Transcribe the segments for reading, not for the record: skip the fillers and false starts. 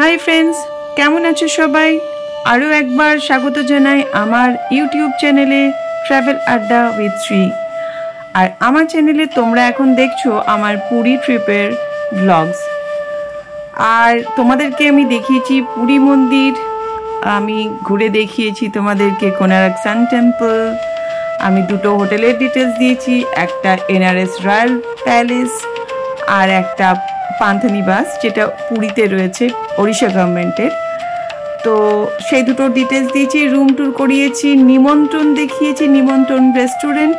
Hi friends, কেমন আছো সবাই? আরও একবার স্বাগত জানাই আমার ইউটিউব চ্যানেলে ট্রাভেল আড্ডা উইথ শ্রী। আর আমার চ্যানেলে তোমরা এখন দেখছো আমার পুরী ট্রিপের ব্লগস। আর তোমাদেরকে আমি দেখিয়েছি পুরী মন্দির, আমি ঘুরে দেখিয়েছি তোমাদেরকে কোনারক সান টেম্পল, আমি দুটো হোটেলের ডিটেলস দিয়েছি, একটা এনআরএস রয়্যাল প্যালেস আর একটা পান্থনিবাস যেটা পুরীতে রয়েছে ওড়িশা গভর্নমেন্টের। তো সেই দুটো ডিটেলস দিয়েছি, রুম ট্যুর করিয়েছি, নিমন্ত্রণ দেখিয়েছি, নিমন্ত্রণ রেস্টুরেন্ট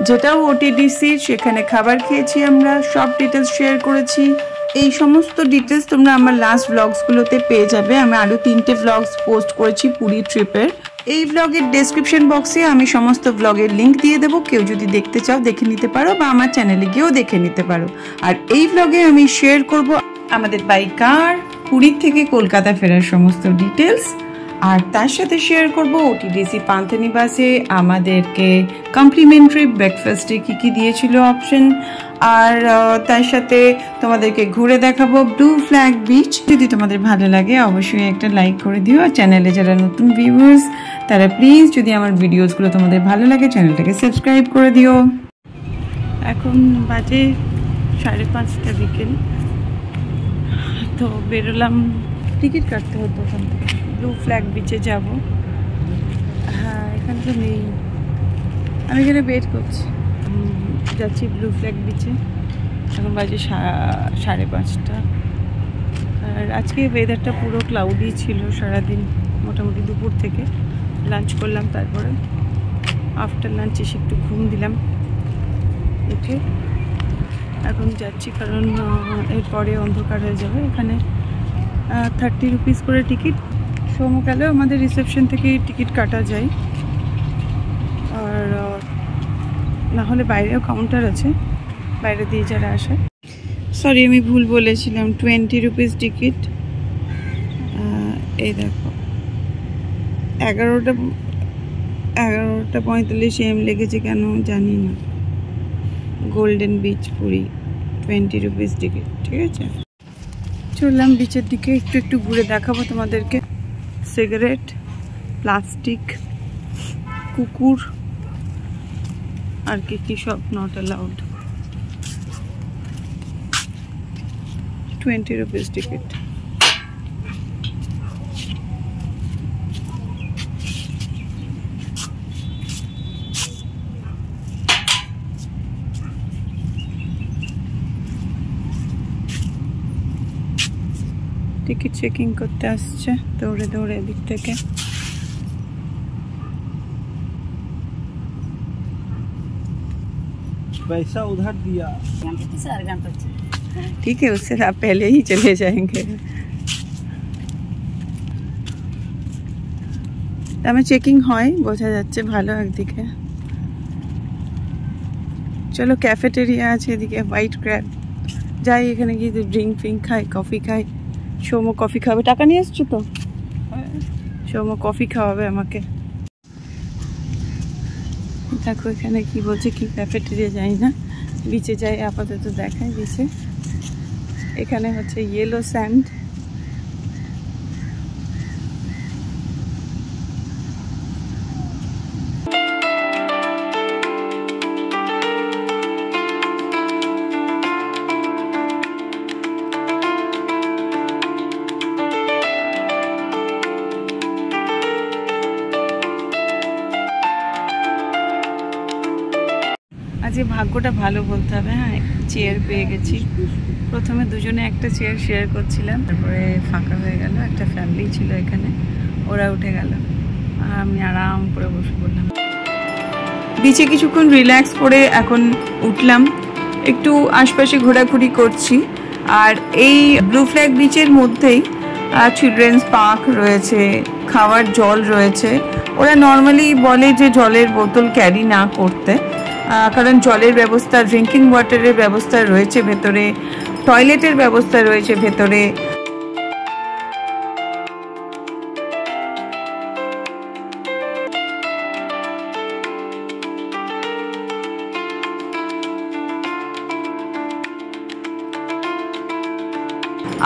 যেটাও ওটিডিসি, সেখানে খাবার খেয়েছি আমরা, সব ডিটেলস শেয়ার করেছি। এই সমস্ত ডিটেলস তোমরা আমার লাস্ট ব্লগসগুলোতে পেয়ে যাবে। আমি আরও 3টে ব্লগস পোস্ট করেছি পুরী ট্রিপের। এই ব্লগের ডেসক্রিপশন বক্সে আমি সমস্ত ব্লগের লিঙ্ক দিয়ে দেবো, কেউ যদি দেখতে চাও দেখে নিতে পারো বা আমার চ্যানেলে গিয়েও দেখে নিতে পারো। আর এই ব্লগে আমি শেয়ার করব আমাদের বাই কার পুরী থেকে কলকাতা ফেরার সমস্ত ডিটেলস, আর তার সাথে শেয়ার করব ওটিডিসি পান্থনিবাসে আমাদেরকে কমপ্লিমেন্টারি ব্রেকফাস্টে কী কী দিয়েছিল অপশন, আর তার সাথে তোমাদেরকে ঘুরে দেখাবো ব্লু ফ্ল্যাগ বিচ। যদি তোমাদের ভালো লাগে অবশ্যই একটা লাইক করে দিও, আর চ্যানেলে যারা নতুন ভিউয়ার্স তারা প্লিজ যদি আমার ভিডিওসগুলো তোমাদের ভালো লাগে চ্যানেলটাকে সাবস্ক্রাইব করে দিও। এখন বাজে 5:30 বিকেল, তো বেরোলাম, টিকিট কাটতে হতো ওখান থেকে। ব্লু ফ্ল্যাগ বিচে যাব। হ্যাঁ, এখানে তো নেই, আমি এখানে ওয়েট করছি। যাচ্ছি ব্লু ফ্ল্যাগ বিচে। এখন বাজে 5:30। আর আজকে ওয়েদারটা পুরো ক্লাউডি ছিল সারাদিন, মোটামুটি দুপুর থেকে লাঞ্চ করলাম, তারপরে আফটার লাঞ্চ এসে একটু ঘুম দিলাম, উঠে এখন যাচ্ছি, কারণ এরপরে অন্ধকার হয়ে যাবে। এখানে 30 রুপিস করে টিকিট, সমকালেও আমাদের রিসেপশন থেকে টিকিট কাটা যায়, আর না হলে বাইরেও কাউন্টার আছে, বাইরে দিয়ে যারা আসে। সরি, আমি ভুল বলেছিলাম, 20 রুপিস টিকিট। এই দেখো 11:45 AM লেগেছে, কেন জানি না। Golden beach Puri, 20 rupees ticket, ঠিক আছে। চললাম বিচের দিকে, একটু একটু ঘুরে দেখাবো তোমাদেরকে। সিগারেট, প্লাস্টিক, কুকুর আর কি সব not allowed. 20 rupees ticket. Ticket checking করতে আসছে দৌড়ে দৌড়ে এদিক থেকে। पैसा उधर दिया, ठीक है, उससे आप पहले ही चले जाएंगे। আমার চেকিং হয়, বোঝা যাচ্ছে ভালো একদিকে। চলো, ক্যাফেটেরিয়া আছে এদিকে, হোয়াইট ক্র্যাব, যাই এখানে গিয়ে ড্রিঙ্ক ফিঙ্ক খাই, কফি খাই। সৌম্য কফি খাবে, টাকা নিয়ে এসছো তো? সৌম্য কফি খাওয়াবে আমাকে। দেখো এখানে কি বলছে, কি ক্যাফেটেরিয়া যাই না, বিচে যাই আপাতত দেখায়। বিচে এখানে হচ্ছে ইয়েলো স্যান্ড, আজকে ভাগ্যটা ভালো বলতে হবে। হ্যাঁ, চেয়ার পেয়ে গেছি। প্রথমে দুজনে একটা চেয়ার শেয়ার করছিলাম, তারপরে ফাঁকা হয়ে গেল, একটা ফ্যামিলি ছিল এখানে, ওরা উঠে গেল, আর আমি আরাম করে বসে পড়লাম। বিচে কিছুক্ষণ রিল্যাক্স করে এখন উঠলাম, একটু আশপাশে ঘোরাঘুরি করছি। আর এই ব্লু ফ্ল্যাগ বিচের মধ্যেই চিলড্রেন্স পার্ক রয়েছে, খাওয়ার জল রয়েছে। ওরা নর্মালি বলে যে জলের বোতল ক্যারি না করতে, কারণ জলের ব্যবস্থা, ড্রিঙ্কিং ওয়াটারের ব্যবস্থা রয়েছে ভেতরে, টয়লেটের ব্যবস্থা রয়েছে ভেতরে।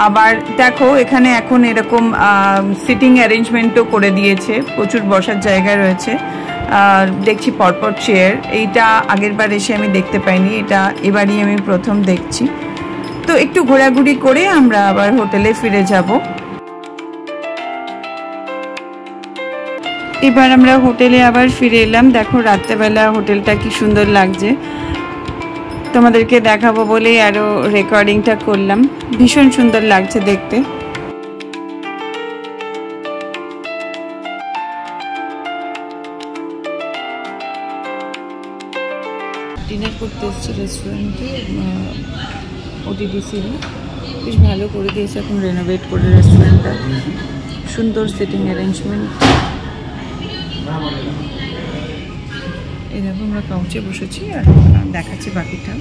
আবার দেখো এখানে এখন এরকম সিটিং অ্যারেঞ্জমেন্টও করে দিয়েছে, প্রচুর বসার জায়গা রয়েছে। দেখছি পরপর চেয়ার, এইটা আগের বার এসে আমি দেখতে পাইনি, এটা এবারই আমি প্রথম দেখছি। তো একটু ঘোরাঘুরি করে আমরা আবার হোটেলে ফিরে যাব। এবার আমরা হোটেলে আবার ফিরে এলাম। দেখো রাত্রেবেলা হোটেলটা কি সুন্দর লাগছে, তোমাদেরকে দেখাবো বলেই আরো রেকর্ডিংটা করলাম। ভীষণ সুন্দর লাগছে দেখতে। ডিনার করতে এসেছি রেস্টুরেন্টে, ওটিডিসি বেশ ভালো করে দিয়েছে, এখন রেনোভেট করে রেস্টুরেন্টটা, সুন্দর সিটিং অ্যারেঞ্জমেন্ট। এরকম আমরা কাউচে বসেছি আর দেখাচ্ছি বাকিটা।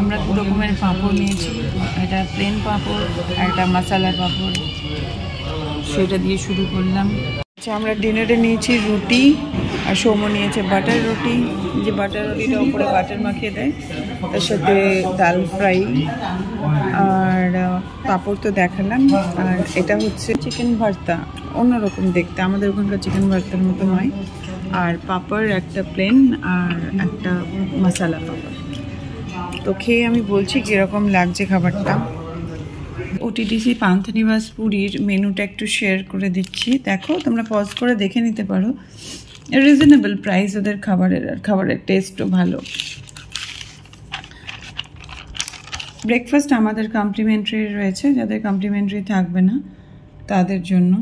আমরা দু রকমের পাঁপড় নিয়েছি, এটা প্লেন পাঁপড় আর একটা মশলা পাঁপড়, সেটা দিয়ে শুরু করলাম। আচ্ছা, আমরা ডিনারে নিয়েছি রুটি আর সৌম্য নিয়েছে বাটার রুটি, যে বাটার রুটিটা উপরে বাটার মাখিয়ে দেয়, তার সাথে ডাল ফ্রাই আর পাঁপড় তো দেখালাম। আর এটা হচ্ছে চিকেন ভর্তা, অন্যরকম দেখতে, আমাদের ওখানকার চিকেন ভর্তার মতো নয়। আর পাঁপড় একটা প্লেন আর একটা মশলা পাঁপড়। তো খেয়ে আমি বলছি কীরকম লাগছে খাবারটা। ওটিডিসি পান্থনিবাস পুরীর মেনুটা একটু শেয়ার করে দিচ্ছি, দেখো তোমরা পজ করে দেখে নিতে পারো। রিজনেবল প্রাইস ওদের খাবারের, আর খাবারের টেস্টও ভালো। ব্রেকফাস্ট আমাদের কমপ্লিমেন্টারি রয়েছে, যাদের কমপ্লিমেন্টারি থাকবে না তাদের জন্য।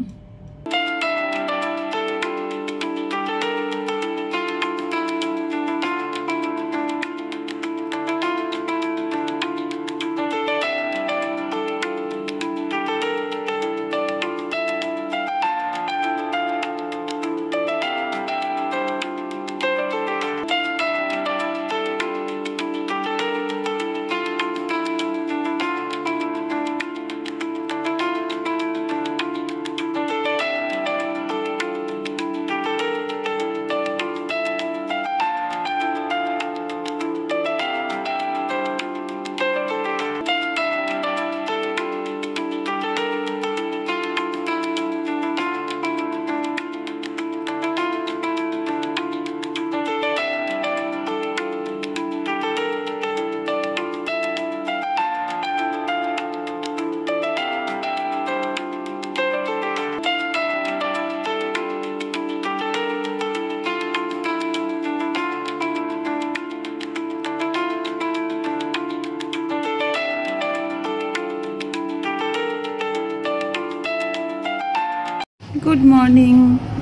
Good morning,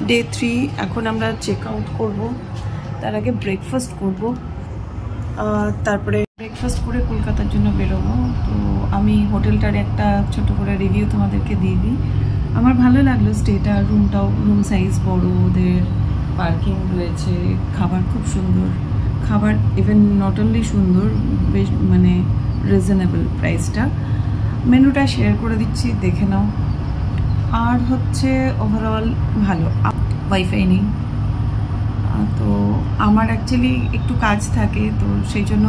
day 3। এখন আমরা চেক আউট করবো, তার আগে ব্রেকফাস্ট করব, তারপরে ব্রেকফাস্ট করে কলকাতার জন্য বেরোবো। তো আমি হোটেলটার একটা ছোট করে রিভিউ তোমাদেরকে দিয়ে দিই। আমার ভালো লাগলো স্টেটা, রুমটাও, রুম সাইজ বড়, ওদের পার্কিং রয়েছে, খাবার খুব সুন্দর, খাবার ইভেন নট অনলি সুন্দর, বেশ মানে রিজনেবল প্রাইসটা। মেনুটা শেয়ার করে দিচ্ছি, দেখে নাও। আর হচ্ছে ওভারঅল ভালো, ওয়াইফাই নেই, তো আমার অ্যাকচুয়ালি একটু কাজ থাকে, তো সেই জন্য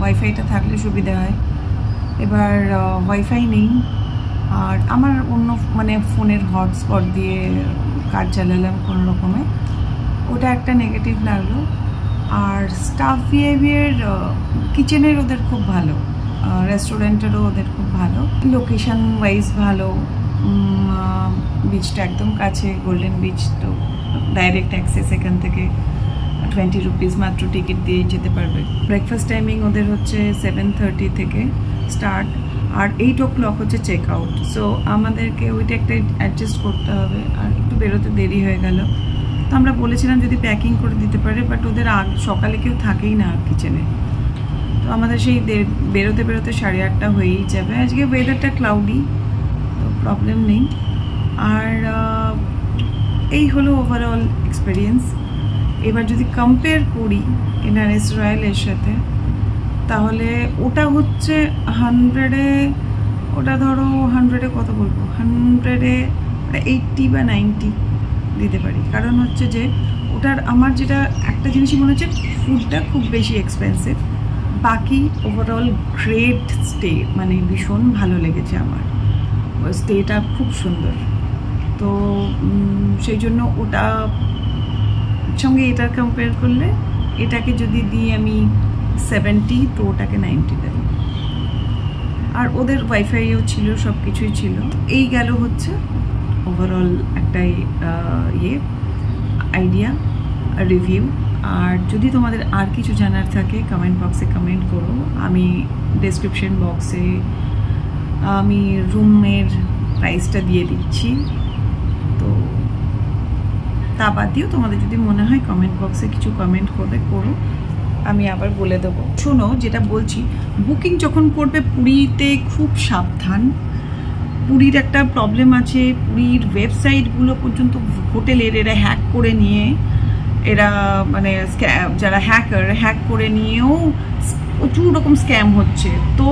ওয়াইফাইটা থাকলে সুবিধা হয়। এবার ওয়াইফাই নেই, আর আমার অন্য মানে ফোনের হটস্পট দিয়ে কাজ চালালাম কোনো রকমে, ওটা একটা নেগেটিভ লাগলো। আর স্টাফ বিহেভিয়ার, কিচেনের ওদের খুব ভালো, রেস্টুরেন্টেরও ওদের খুব ভালো, লোকেশন ওয়াইজ ভালো, বিচটা একদম কাছে, গোল্ডেন বিচ, তো ডাইরেক্ট অ্যাক্সেস, এখান থেকে 20 রুপিস মাত্র টিকিট দিয়ে যেতে পারবে। ব্রেকফাস্ট টাইমিং ওদের হচ্ছে 7:30 থেকে স্টার্ট, আর 8 o'clock হচ্ছে চেক আউট। সো আমাদেরকে ওইটা একটা অ্যাডজাস্ট করতে হবে, আর একটু বেরোতে দেরি হয়ে গেল। তো আমরা বলেছিলাম যদি প্যাকিং করে দিতে পারে, বাট ওদের সকালে কেউ থাকেই না কিচেনে, তো আমাদের সেই বেরোতে বেরোতে 8:30 হয়েই যাবে। আজকে ওয়েদারটা ক্লাউডি, তো প্রবলেম নেই। আর এই হলো ওভারঅল এক্সপিরিয়েন্স। এবার যদি কম্পেয়ার করি এনআরএস রয়্যালের সাথে, তাহলে ওটা হচ্ছে 100-এ, ওটা ধরো 100-এ কত বলবো, 100-এ 80 বা 90, দিতে পারি। কারণ হচ্ছে যে ওটার আমার যেটা একটা জিনিসই মনে হচ্ছে, ফুডটা খুব বেশি এক্সপেন্সিভ, বাকি ওভারঅল গ্রেট স্টে, মানে ভীষণ ভালো লেগেছে আমার, স্টেটা খুব সুন্দর। তো সেই জন্য ওটা সঙ্গে এটার কম্পেয়ার করলে এটাকে যদি দিই আমি 70, তো ওটাকে 90 দেব। আর ওদের ওয়াইফাইও ছিল, সব কিছুই ছিল। এই গেল হচ্ছে ওভারঅল একটা আইডিয়া, রিভিউ। আর যদি তোমাদের আর কিছু জানার থাকে কমেন্ট বক্সে কমেন্ট করো। আমি ডেসক্রিপশন বক্সে আমি রুমের প্রাইসটা দিয়ে দিচ্ছি। তো তা বাদ দিয়েও তোমাদের যদি মনে হয় কমেন্ট বক্সে কিছু কমেন্ট করো, আমি আবার বলে দেবো। শোনো, যেটা বলছি, বুকিং যখন করবে পুরীতে খুব সাবধান। পুরীর একটা প্রবলেম আছে, পুরীর ওয়েবসাইটগুলো পর্যন্ত হোটেলের এরা হ্যাক করে নিয়ে, এরা মানে যারা হ্যাক করে নিয়েও প্রচুর রকম স্ক্যাম হচ্ছে। তো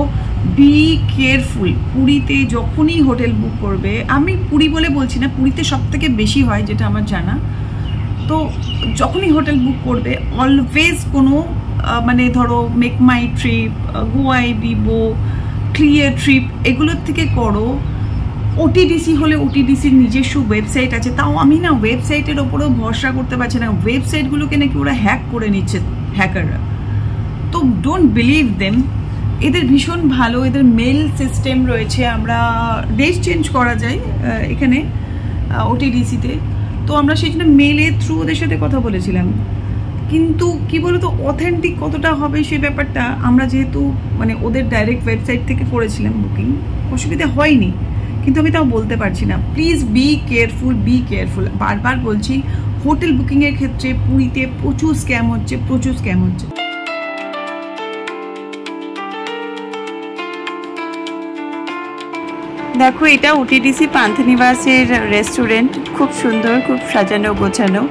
বি কেয়ারফুল। পুরীতে যখনই হোটেল বুক করবে, আমি পুরী বলে বলছি না, পুরীতে সব থেকে বেশি হয় যেটা আমার জানা। তো যখনই হোটেল বুক করবে অলওয়েজ কোনো মানে ধরো মেক মাই ট্রিপ, গোয়াই বিবো, ক্লিয়ার ট্রিপ, এগুলোর থেকে করো। ওটিডিসি হলে ওটিডিসির নিজস্ব ওয়েবসাইট আছে, তাও আমি না ওয়েবসাইটের ওপরেও ভরসা করতে পারছি না। ওয়েবসাইটগুলোকে নাকি ওরা হ্যাক করে নিচ্ছে হ্যাকাররা। তো ডোন্ট বিলিভ দেম। এদের ভীষণ ভালো, এদের মেল সিস্টেম রয়েছে, আমরা ডেট চেঞ্জ করা যায় এখানে ওটিডিসিতে। তো আমরা সেই জন্য মেলের থ্রু ওদের সাথে কথা বলেছিলাম। কিন্তু কি বলতো, অথেন্টিক কতটা হবে সেই ব্যাপারটা, আমরা যেহেতু মানে ওদের ডাইরেক্ট ওয়েবসাইট থেকে করেছিলাম বুকিং, অসুবিধা হয়নি। কিন্তু আমি তাও বলতে পারছি না। Please be careful, be careful. বারবার বলছি, হোটেল বুকিংয়ের ক্ষেত্রে পুরীতে প্রচুর স্ক্যাম হচ্ছে, প্রচুর স্ক্যাম হচ্ছে। দেখো, এটা ওটিডিসি পান্থনিবাসের রেস্টুরেন্ট, খুব সুন্দর, খুব সাজানো গোছানো।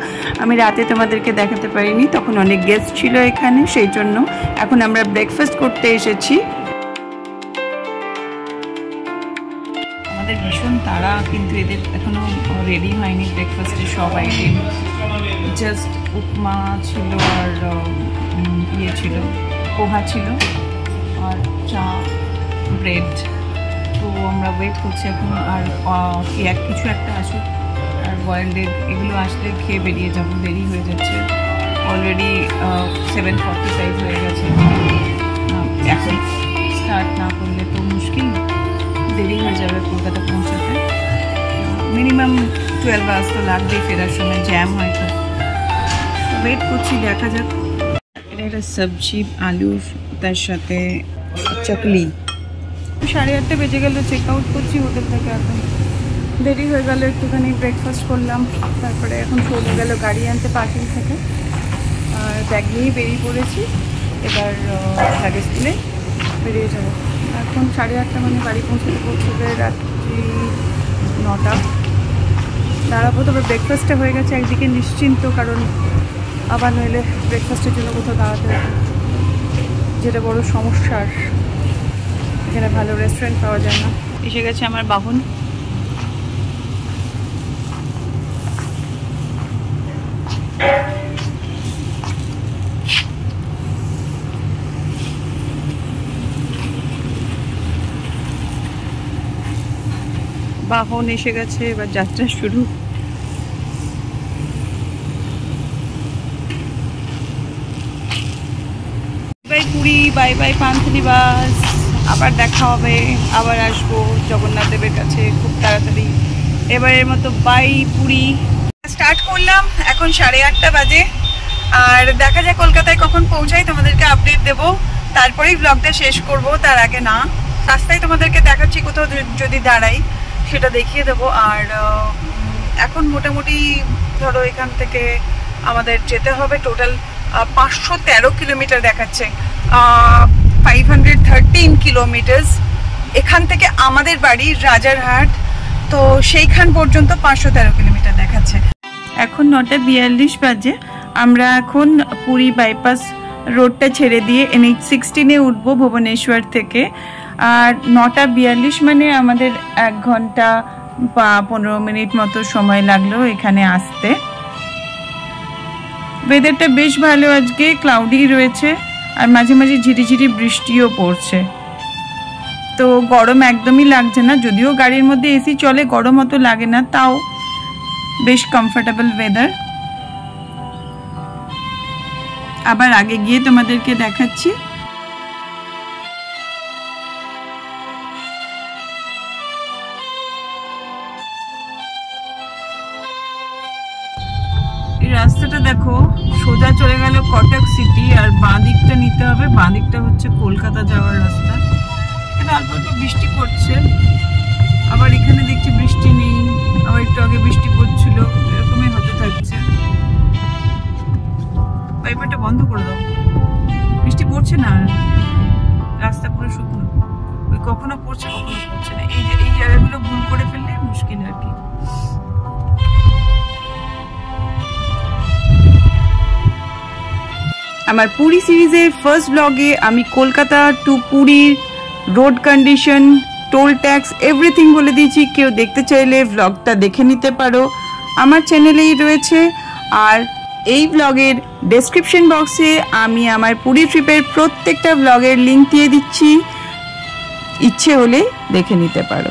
আমি রাতে তোমাদেরকে দেখাতে পারিনি, তখন অনেক গেস্ট ছিল এখানে, সেই জন্য। এখন আমরা ব্রেকফাস্ট করতে এসেছি। আমাদের ভীষণ তাড়া, কিন্তু এদের এখনো রেডি হয়নি ব্রেকফাস্টের সব আইটেম। জাস্ট উপমা ছিল, আর ইয়ে ছিল, পোহা ছিল, আর চা, ব্রেড। তো আমরা ওয়েট করছি এখন। আর কিছু একটা আসুক, আর বয়েলড এগ, এগুলো আসলে খেয়ে বেরিয়ে যাবো, দেরি হয়ে যাচ্ছে। অলরেডি 7:45 হয়ে গেছে। এখন স্টার্ট না করলে তো মুশকিল, দেরি হয়ে যাবে কলকাতা পৌঁছাতে। মিনিমাম 12 আওয়ার্স তো লাগবেই ফেরার সময়, জ্যাম হয়তো। ওয়েট করছি, দেখা যাক। এটা একটা সবজি, আলু, তার সাথে চকলি। 8:30 বেজে গেল, চেক আউট করছি হোটেল থেকে। এখন দেরি হয়ে গেল একটুখানি, ব্রেকফাস্ট করলাম, তারপরে এখন চলে গেল গাড়ি আনতে পার্কিং থেকে। আর ব্যাগ নিয়েই বেরিয়ে পড়েছি। এবার লাগেজ তুলে বেরিয়ে যাবো। এখন 8:30 মানে বাড়ি পৌঁছবে রাত্রি 9টা। দাঁড়াবো, তবে ব্রেকফাস্টটা হয়ে গেছে একদিকে নিশ্চিন্ত, কারণ আবার নইলে ব্রেকফাস্টের জন্য কোথাও দাঁড়াতে হবে, যেটা বড় সমস্যার। এখানে ভালো রেস্টুরেন্ট পাওয়া যায় না। এসে গেছে আমার বাহন। বাহন এসে গেছে, এবার যাত্রা শুরু। Bye Puri, bye bye Panthanivas. আবার দেখা হবে, আবার আসবো জগন্নাথ দেবের কাছে খুব তাড়াতাড়ি। এবারের মতো বাই পুরী। স্টার্ট করলাম, এখন 8:30 বাজে। আর দেখা যায় কলকাতায় কখন পৌঁছাই, তোমাদেরকে আপডেট দেবো। তারপরেই ব্লগটা শেষ করব, তার আগে না। রাস্তায় তোমাদেরকে দেখাচ্ছি, কোথাও যদি দাঁড়াই সেটা দেখিয়ে দেবো। আর এখন মোটামুটি ধরো এখান থেকে আমাদের যেতে হবে টোটাল 513 কিলোমিটার দেখাচ্ছে, 513 কিলোমিটার্স। এখান থেকে আমাদের বাড়ি রাজারহাট, তো সেইখান পর্যন্ত 513 কিলোমিটার দেখাচ্ছে। এখন 9:42 বাজে। আমরা এখন পুরী বাইপাস রোডটা ছেড়ে দিয়ে NH16-এ উঠবো ভুবনেশ্বর থেকে। আর 9:42 মানে আমাদের 1 ঘন্টা 15 মিনিট মতো সময় লাগলো এখানে আসতে। ওয়েদারটা বেশ ভালো, আজকে ক্লাউডি রয়েছে আর মাঝে মাঝে ঝিরিঝিরি বৃষ্টিও পড়ছে, তো গরম একদমই লাগছে না। যদিও গাড়ির মধ্যে এসি চলে, গরম অত লাগে না, তাও বেশ কমফোর্টেবল ওয়েদার। আবার আগে গিয়ে তোমাদেরকে দেখাচ্ছি। এই রাস্তাটা দেখো, সোজা চলে গেল কটক সিটি, আর বাঁ দিকটা নিতে হবে। বাঁ দিকটা হচ্ছে কলকাতা যাওয়ার রাস্তা। এখানে অল্প অল্প বৃষ্টি পড়ছে, আবার এখানে দেখছি বৃষ্টি নেই, আবার একটু আগে বৃষ্টি পড়ছিল, এরকমই হতে থাকছে। পাইপারটা বন্ধ করে দাও, বৃষ্টি পড়ছে না, রাস্তা পুরো শুকনো। ওই কখনো পড়ছে কখনো পড়ছে না, এই জায়গাগুলো ভুল করে ফেললে মুশকিল আর কি। আমার পুরী সিরিজের ফার্স্ট ব্লগে আমি কলকাতা টু পুরীর road condition, toll tax, everything বলে দিয়েছি। কেউ দেখতে চাইলে ব্লগটা দেখে নিতে পারো, আমার চ্যানেলেই রয়েছে। আর এই ব্লগের ডেসক্রিপশন বক্সে আমি আমার পুরী ট্রিপের প্রত্যেকটা ব্লগের লিঙ্ক দিয়ে দিচ্ছি, ইচ্ছে হলে দেখে নিতে পারো।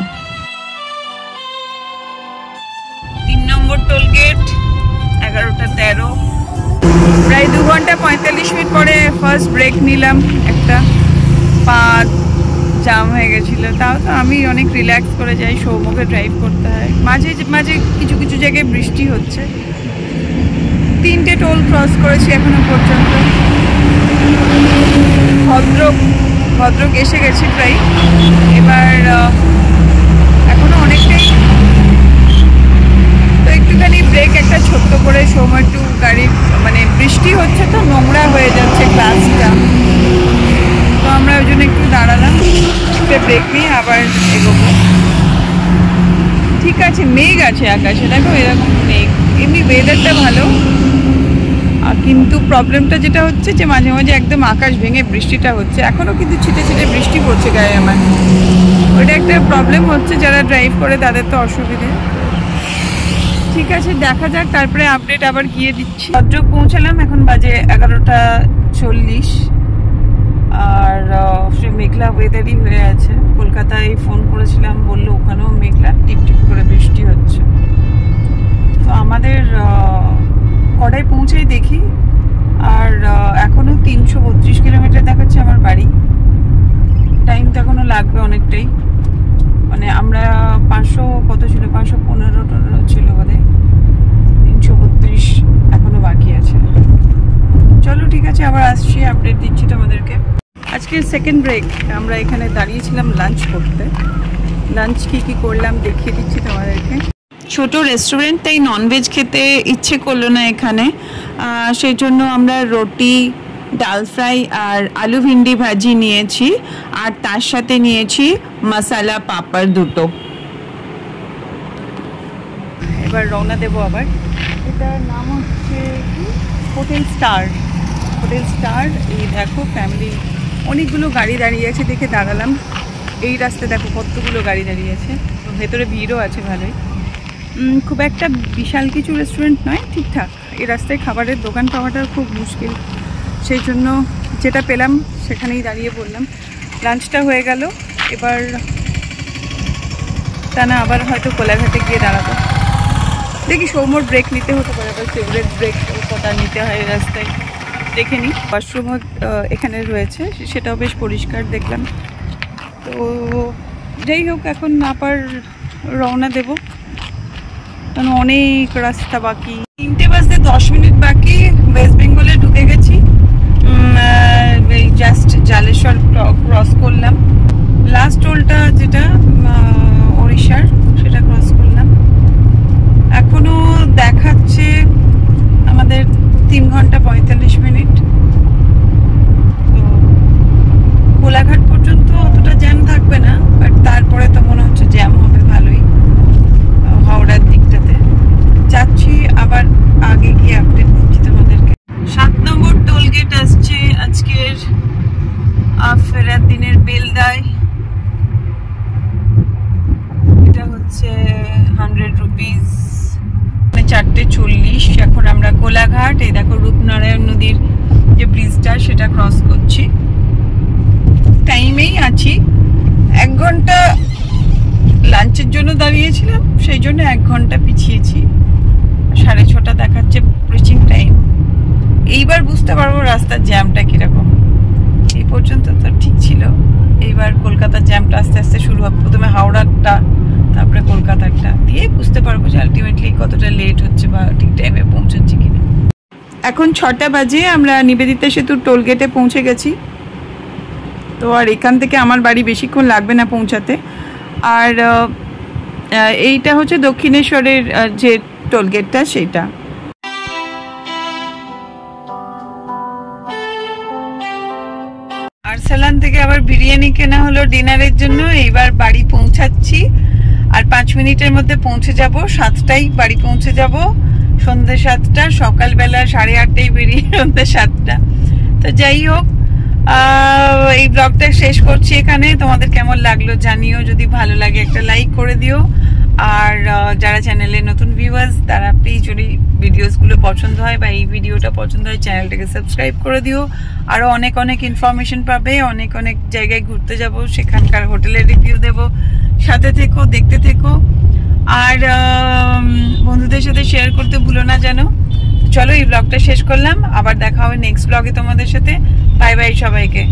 3 নম্বর টোল গেট, 11:13। প্রায় 2 ঘন্টা 45 মিনিট পরে ফার্স্ট ব্রেক নিলাম, একটা পা জাম হয়ে গেছিলো। তাও তো আমি অনেক রিল্যাক্স করে যাই, সৌম্যকে ড্রাইভ করতে হয়। মাঝে মাঝে কিছু কিছু জায়গায় বৃষ্টি হচ্ছে। 3টে টোল ক্রস করেছি এখনো পর্যন্ত। ভদ্রক এসে গেছি প্রায়। এবার এখনো অনেকটাই, তো একটুখানি ব্রেক একটা ছোট্ট করে সৌম্য একটু গাড়ি, মানে বৃষ্টি হচ্ছে তো নোংরা হয়ে যাচ্ছে গ্লাসটা, তো আমরা ওই জন্য একটু দাঁড়ালাম, ব্রেক নিয়ে আবার এগোবো। ঠিক আছে, মেঘ আছে আকাশে, দেখো এরকম মেঘ। এমনি ওয়েদারটা ভালো, কিন্তু প্রবলেমটা যেটা হচ্ছে যে মাঝে মাঝে একদম আকাশ ভেঙে বৃষ্টিটা হচ্ছে। এখনও কিন্তু ছিটে ছিটে বৃষ্টি পড়ছে গায়ে আমার, ওইটা একটা প্রবলেম হচ্ছে। যারা ড্রাইভ করে তাদের তো অসুবিধে। ঠিক আছে, দেখা যাক, তারপরে আপডেট আবার গিয়ে দিচ্ছি। ভদ্রক পৌঁছালাম, এখন বাজে 11:40। আর মেঘলা ওয়েদারই হয়ে আছে। কলকাতায় ফোন করেছিলাম, বললো ওখানেও মেঘলা, টিপটিপ করে বৃষ্টি হচ্ছে। তো আমাদের কটায় পৌঁছেই দেখি, আর এখনও 332 কিলোমিটার দেখাচ্ছে আমার বাড়ি। টাইম তো এখনও লাগবে অনেকটাই, মানে আমরা 500 কত ছিল, 515 ছিল বোধহয়, 332 এখনো বাকি আছে। চলো ঠিক আছে, আবার আসছি, আপডেট দিচ্ছি তোমাদেরকে। আজকে সেকেন্ড ব্রেক, আমরা এখানে দাঁড়িয়েছিলাম লাঞ্চ করতে। লাঞ্চ কি করলাম দেখিয়ে দিচ্ছি তোমাদেরকে। ছোট রেস্টুরেন্ট, তাই ননভেজ খেতে ইচ্ছে করলো না এখানে, সেই জন্য আমরা রুটি, ডাল ফ্রাই আর আলু ভিন্ডি ভাজি নিয়েছি, আর তার সাথে নিয়েছি মশালা পাপড় দুটো। এবার রওনা দেবো আবার। এটার নাম হচ্ছে হোটেল স্টার। Hotel star. এই দেখো ফ্যামিলি, অনেকগুলো গাড়ি দাঁড়িয়ে আছে, দেখে দাঁড়ালাম। এই রাস্তায় দেখো কতগুলো গাড়ি দাঁড়িয়ে আছে, ভেতরে ভিড়ও আছে ভালোই। খুব একটা বিশাল কিছু রেস্টুরেন্ট নয়, ঠিকঠাক। এই রাস্তায় খাবারের দোকান পাওয়াটা খুব মুশকিল, সেই জন্য যেটা পেলাম সেখানেই দাঁড়িয়ে পড়লাম। লাঞ্চটা হয়ে গেল, এবার তা না আবার হয়তো কোলাঘাটে গিয়ে দাঁড়াবো। দেখি সৌম্যর ব্রেক নিতে হতে পারে, আবার ফেভারিট ব্রেক কটা নিতে হয় রাস্তায়, দেখে নিই। ওয়াশরুমও এখানে রয়েছে, সেটাও বেশ পরিষ্কার দেখলাম। তো যাই হোক, এখন আবার রওনা দেব, কারণ অনেক রাস্তা বাকি। 3টে বাজতে 10 মিনিট বাকি। ওয়েস্ট বেঙ্গলে ঢুকে গেছি, জাস্ট জালেশ্বর ক্রস করলাম। লাস্ট টোলটা যেটা ওড়িশার, সেটা ক্রস করলাম। এখনো দেখাচ্ছে আমাদের 3 ঘন্টা 45 মিনিট। তো কোলাঘাট পর্যন্ত অতটা জ্যাম থাকবে না, বাট তারপরে তো মনে হচ্ছে জ্যাম হবে ভালোই হাওড়ার দিকটাতে। যাচ্ছি, আবার আগে গিয়ে আপডেট দিচ্ছি তোমাদেরকে। 7 নম্বর টোল গেট আসছে আজকের ফেরার দিনের বেলদায়। এটা হচ্ছে ঘন্টা লাঞ্চের জন্য দাঁড়িয়েছিলাম, সেই জন্য 1 ঘন্টা পিছিয়েছি। 6:30 দেখাচ্ছে রিচিং টাইম। এইবার বুঝতে পারবো রাস্তার জ্যামটা কিরকম। এই পর্যন্ত তো ঠিক ছিল, এইবার কলকাতার জ্যামটা আস্তে আস্তে শুরু হবে। প্রথমে হাওড়ারটা, তারপরে কলকাতারটা, দিয়ে বুঝতে পারবো যে আলটিমেটলি কতটা লেট হচ্ছে বা ঠিক টাইমে পৌঁছাচ্ছি কিনা। এখন 6টা বাজে, আমরা নিবেদিতা সেতুর টোল গেটে পৌঁছে গেছি। তো আর এখান থেকে আমার বাড়ি বেশিক্ষণ লাগবে না পৌঁছাতে। আর এইটা হচ্ছে দক্ষিণেশ্বরের যে টোল গেটটা, সেইটা। আরসালান থেকে আবার বিরিয়ানি কেনা হলো ডিনারের জন্য। এইবার বাড়ি পৌঁছাচ্ছি, আর 5 মিনিটের মধ্যে পৌঁছে যাব। 7টায় বাড়ি পৌঁছে যাব, সন্ধ্যে 7টা। সকালবেলা 8:30টায় বেরিয়ে সন্ধ্যে 7টা। তো যাই হোক, এই ব্লগটা শেষ করছি এখানে। তোমাদের কেমন লাগলো জানিও, যদি ভালো লাগে একটা লাইক করে দিও। আর যারা চ্যানেলে নতুন ভিউয়ার্স, তারা প্লিজ যদি ভিডিওসগুলো পছন্দ হয় বা এই ভিডিওটা পছন্দ হয়, চ্যানেলটাকে সাবস্ক্রাইব করে দিও। আরও অনেক অনেক ইনফরমেশন পাবে, অনেক অনেক জায়গায় ঘুরতে যাব, সেখানকার হোটেলের রিভিউ দেব। সাথে থেকো, দেখতে থেকো, আর বন্ধুদের সাথে শেয়ার করতে ভুলো না যেন। চলো, এই ব্লগটা শেষ করলাম, আবার দেখা হবে নেক্সট ব্লগে তোমাদের সাথে। বাই বাই সবাইকে।